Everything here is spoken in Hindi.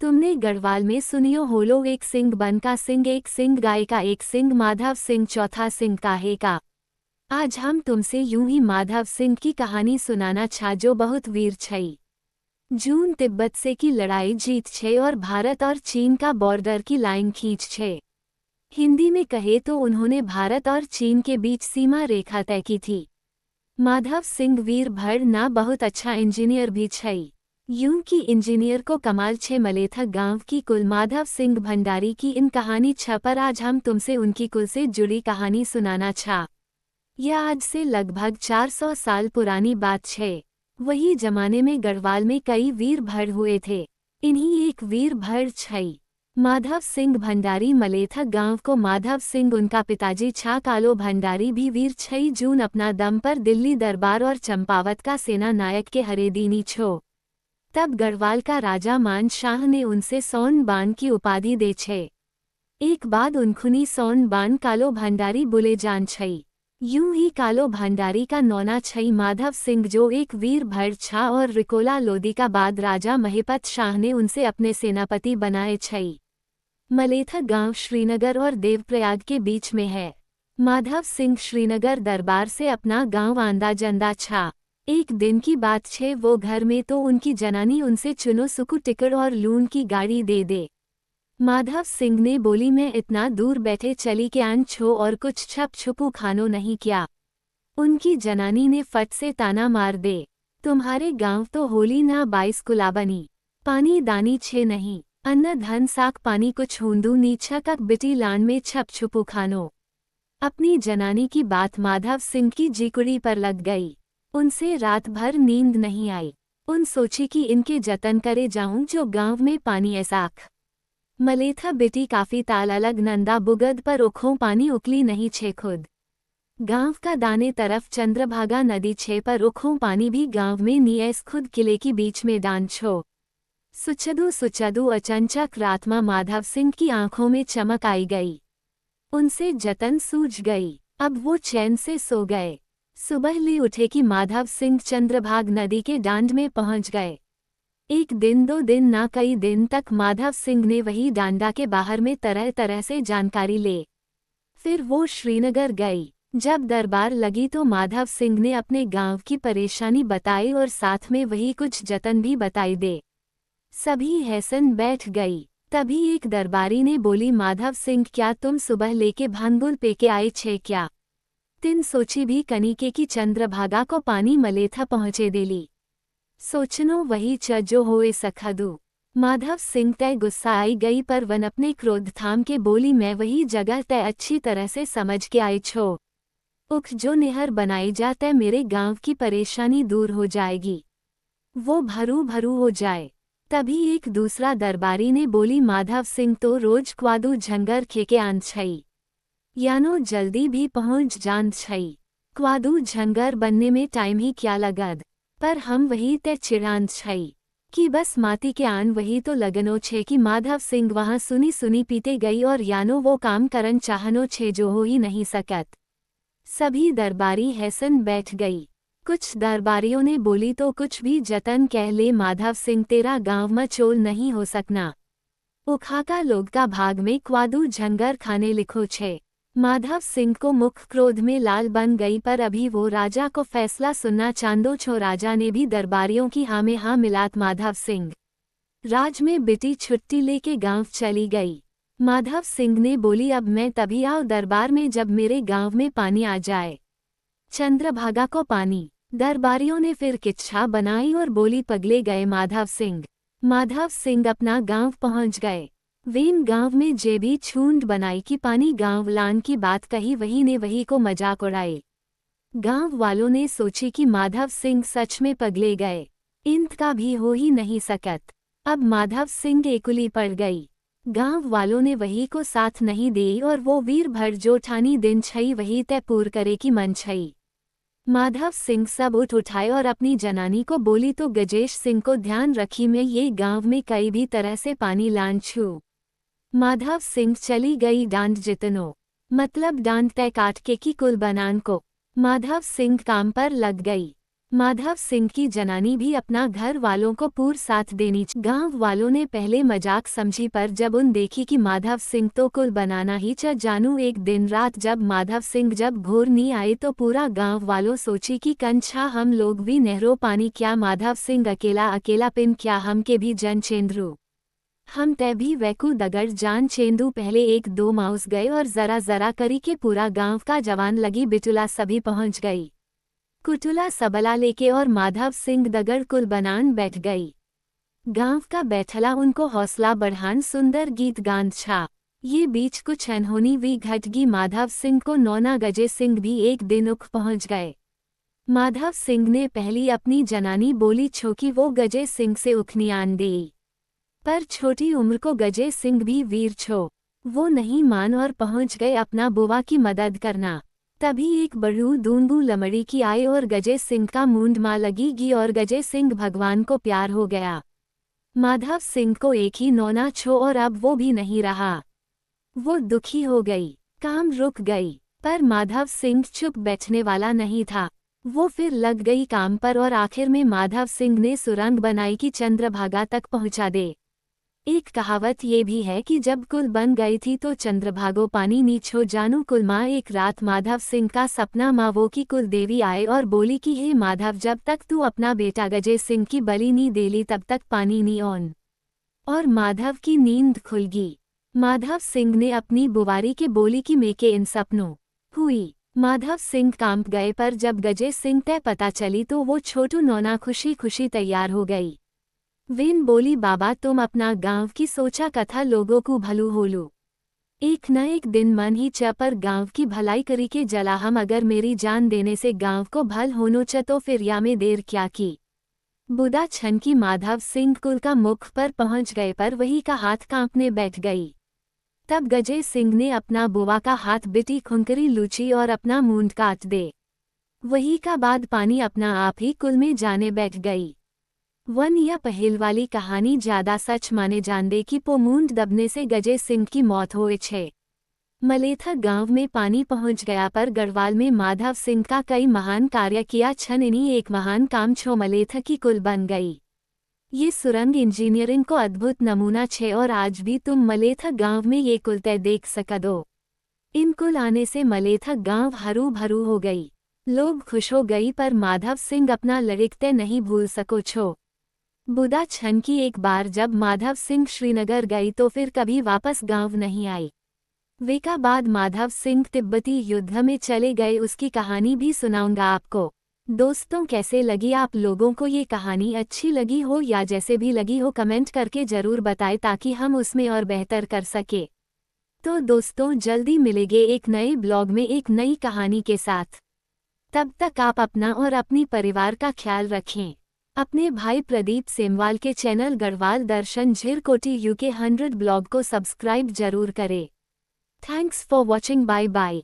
तुमने गढ़वाल में सुनियो होलो, एक सिंह बन का सिंह, एक सिंह गाय का, एक सिंह माधव सिंह, चौथा सिंह काहे का। आज हम तुमसे यूं ही माधव सिंह की कहानी सुनाना छा, जो बहुत वीर छई। जून तिब्बत से की लड़ाई जीत छे और भारत और चीन का बॉर्डर की लाइन खींच छे। हिंदी में कहे तो उन्होंने भारत और चीन के बीच सीमा रेखा तय की थी। माधव सिंह वीर भड़ ना बहुत अच्छा इंजीनियर भी छई। यूं की इंजीनियर को कमाल छे मलेथा गांव की कुल माधव सिंह भंडारी की इन कहानी छ, पर आज हम तुमसे उनकी कुल से जुड़ी कहानी सुनाना छा। यह आज से लगभग 400 साल पुरानी बात छे। वही जमाने में गढ़वाल में कई वीर भड़ हुए थे। इन्हीं एक वीर भड़ छई माधव सिंह भंडारी। मलेथा गांव को माधव सिंह उनका पिताजी छा कालो भंडारी भी वीर छई, जून अपना दम पर दिल्ली दरबार और चंपावत का सेना नायक के हरेदीनी छो। तब गढ़वाल का राजा मान शाह ने उनसे सोन बान की उपाधि दे छे। एक बाद उनखुनी सोन बान कालो भंडारी बुले जान छई। यूं ही कालो भंडारी का नौना छई माधव सिंह, जो एक वीर भड़ छा, और रिकोला लोदी का बाद राजा महिपत शाह ने उनसे अपने सेनापति बनाए छई। मलेथा गांव श्रीनगर और देवप्रयाग के बीच में है। माधव सिंह श्रीनगर दरबार से अपना गांव आंदा जंदा छा। एक दिन की बात छे, वो घर में तो उनकी जनानी उनसे चुनो सुकु टिकट और लून की गाड़ी दे दे। माधव सिंह ने बोली, मैं इतना दूर बैठे चली के आन छो और कुछ छप छुपू खानो नहीं क्या। उनकी जनानी ने फट से ताना मार दे, तुम्हारे गांव तो होली ना 22 कुलाबनी, पानी दानी छे नहीं, अन्न धन साक पानी कुछ हूंदू नीचा कक बिटी लान में छप छुपू खानो। अपनी जनानी की बात माधव सिंह की जिकुड़ी पर लग गई। उनसे रात भर नींद नहीं आई। उन सोची कि इनके जतन करे जाऊं जो गांव में पानी ऐसाख। मलेथा बिटी काफी ताल अलग नंदा बुगद पर उखों पानी उकली नहीं छे खुद। गांव का दाने तरफ चंद्रभागा नदी छे, पर उखों पानी भी गांव में नियस खुद किले की बीच में डान छो। सुचदू सुचदू अचंचक रात में माधव सिंह की आंखों में चमक आई गई। उनसे जतन सूझ गई। अब वो चैन से सो गए। सुबह ले उठे कि माधव सिंह चंद्रभाग नदी के डांड में पहुंच गए। एक दिन 2 दिन ना कई दिन तक माधव सिंह ने वही डांडा के बाहर में तरह तरह से जानकारी ले। फिर वो श्रीनगर गई। जब दरबार लगी तो माधव सिंह ने अपने गांव की परेशानी बताई और साथ में वही कुछ जतन भी बताई दे। सभी हैसन बैठ गई। तभी एक दरबारी ने बोली, माधव सिंह क्या तुम सुबह लेके भांगुल पे के आए छे क्या। तिन सोची भी कनिके की चंद्रभागा को पानी मलेथा पहुँचे देली। सोचनो वही च जो होए सखदू। माधव सिंह तय गुस्सा आई गई, पर वन अपने क्रोध थाम के बोली, मैं वही जगह तय अच्छी तरह से समझ के आई छो। उख जो निहर बनाई जाता मेरे गांव की परेशानी दूर हो जाएगी। वो भरू भरू हो जाए। तभी एक दूसरा दरबारी ने बोली, माधव सिंह तो रोज क्वादू झंगर खेके आन छई, यानो जल्दी भी पहुंच जान छई। क्वादू झंगर बनने में टाइम ही क्या लगद, पर हम वही तय चिड़ान छई कि बस माती के आन वही तो लगनो छे कि माधव सिंह वहां सुनी सुनी पीते गई, और यानो वो काम करन चाहनो छे जो हो ही नहीं सकत। सभी दरबारी हैसन बैठ गई। कुछ दरबारियों ने बोली, तो कुछ भी जतन कह ले माधव सिंह तेरा गांव में चोल नहीं हो सकना। उखाका लोग का भाग में क्वादू झंगर खाने लिखो छे। माधव सिंह को मुख क्रोध में लाल बन गई, पर अभी वो राजा को फैसला सुनना चांदो छो। राजा ने भी दरबारियों की हाँ में हाँ मिलात माधव सिंह राज में बिटी छुट्टी लेके गांव चली गई। माधव सिंह ने बोली, अब मैं तभी आओ दरबार में जब मेरे गांव में पानी आ जाए, चंद्रभागा को पानी। दरबारियों ने फिर किच्छा बनाई और बोली, पगले गए माधव सिंह। माधव सिंह अपना गांव पहुंच गए। वेन गांव में जे भी छूंड बनाई कि पानी गांव लान की बात कही, वही ने वही को मजाक उड़ाए। गांव वालों ने सोची कि माधव सिंह सच में पगले गए, इंत का भी हो ही नहीं सकत। अब माधव सिंह एकुली पड़ गई। गांव वालों ने वही को साथ नहीं दे, और वो वीर भर जो ठानी दिन छई वही तय पूर करे की मन छई। माधव सिंह सब उठ उठाए और अपनी जनानी को बोली, तो गजेश सिंह को ध्यान रखी, मैं ये गांव में कई भी तरह से पानी लान छू। माधव सिंह चली गई डांड जितनो, मतलब डांड तय काट के की कुल बनान को। माधव सिंह काम पर लग गई। माधव सिंह की जनानी भी अपना घर वालों को पूर साथ देनी। गांव वालों ने पहले मजाक समझी, पर जब उन देखी कि माधव सिंह तो कुल बनाना ही जानू। एक दिन रात जब माधव सिंह जब भोर नहीं आए तो पूरा गांव वालों सोची कि कंछा हम लोग भी नहरो पानी क्या, माधव सिंह अकेला अकेला पिन क्या, हम के भी जन चेंद्रू हम तय भी वैकू दगड़ जान चेंदू। पहले एक दो माउस गए और जरा जरा करी के पूरा गांव का जवान लगी बिटुला सभी पहुंच गई। कुटुला सबला लेके और माधव सिंह दगड़ कुल बनान बैठ गई। गांव का बैठला उनको हौसला बढ़ान सुंदर गीत गान छा। ये बीच कुछ अनहोनी हुई घटगी। माधव सिंह को नौना गजे सिंह भी एक दिन उख पहुंच गए। माधव सिंह ने पहली अपनी जनानी बोली छोकी वो गजे सिंह से उखनी आन दी, पर छोटी उम्र को गजे सिंह भी वीर छो। वो नहीं मान और पहुंच गए अपना बुआ की मदद करना। तभी एक बड़ू दूंदू लमड़ी की आए और गजे सिंह का मूंड मां लगीगी और गजे सिंह भगवान को प्यार हो गया। माधव सिंह को एक ही नौना छो और अब वो भी नहीं रहा। वो दुखी हो गई, काम रुक गई, पर माधव सिंह चुप बैठने वाला नहीं था। वो फिर लग गई काम पर और आखिर में माधव सिंह ने सुरंग बनाई कि चंद्रभागा तक पहुंचा दे। एक कहावत ये भी है कि जब कुल बन गई थी तो चंद्रभागो पानी नीछो जानू। कुल माँ एक रात माधव सिंह का सपना माँ वो की कुल देवी आए और बोली कि हे माधव, जब तक तू अपना बेटा गजे सिंह की बलि नहीं देली तब तक पानी नहीं ऑन। और माधव की नींद खुलगी। माधव सिंह ने अपनी बुवारी के बोली कि मेके इन सपनों हुई। माधव सिंह कांप गए, पर जब गजे सिंह तय पता चली तो वो छोटू नौना खुशी खुशी तैयार हो गई। वेन बोली बाबा तुम अपना गांव की सोचा कथा लोगों को भलू होलू। एक न एक दिन मन ही च पर गांव की भलाई करी के जला। हम अगर मेरी जान देने से गांव को भल होनो च तो फिर या में देर क्या की। बुदा छन की माधव सिंह कुल का मुख पर पहुंच गए, पर वही का हाथ कांपने बैठ गई। तब गजे सिंह ने अपना बुआ का हाथ बिटी खुंकरी लूची और अपना मूंड काट दे। वही का बाद पानी अपना आप ही कुल में जाने बैठ गई। वन या पहल वाली कहानी ज्यादा सच माने जान दे कि पोमूंड दबने से गजे सिंह की मौत हुए छे। मलेथा गांव में पानी पहुंच गया, पर गढ़वाल में माधव सिंह का कई महान कार्य किया छन। इन्हीं एक महान काम छो मलेथा की कुल बन गई। ये सुरंग इंजीनियरिंग को अद्भुत नमूना छे और आज भी तुम मलेथा गांव में ये कुल तय देख सकदो। इन कुल आने से मलेथा गांव हरू भरू हो गई, लोग खुश हो गई, पर माधव सिंह अपना लड़िकते नहीं भूल सको छो। बुदा छन की एक बार जब माधव सिंह श्रीनगर गई तो फिर कभी वापस गांव नहीं आई। वेका बाद माधव सिंह तिब्बती युद्ध में चले गए, उसकी कहानी भी सुनाऊंगा आपको। दोस्तों कैसे लगी आप लोगों को ये कहानी? अच्छी लगी हो या जैसे भी लगी हो कमेंट करके ज़रूर बताएं ताकि हम उसमें और बेहतर कर सके। तो दोस्तों जल्दी मिलेंगे एक नए ब्लॉग में एक नई कहानी के साथ। तब तक आप अपना और अपनी परिवार का ख्याल रखें। अपने भाई प्रदीप सेमवाल के channel Garhwal Darshan Jhirkoti UK 100 blog को सब्सक्राइब जरूर करें। Thanks for watching, bye bye.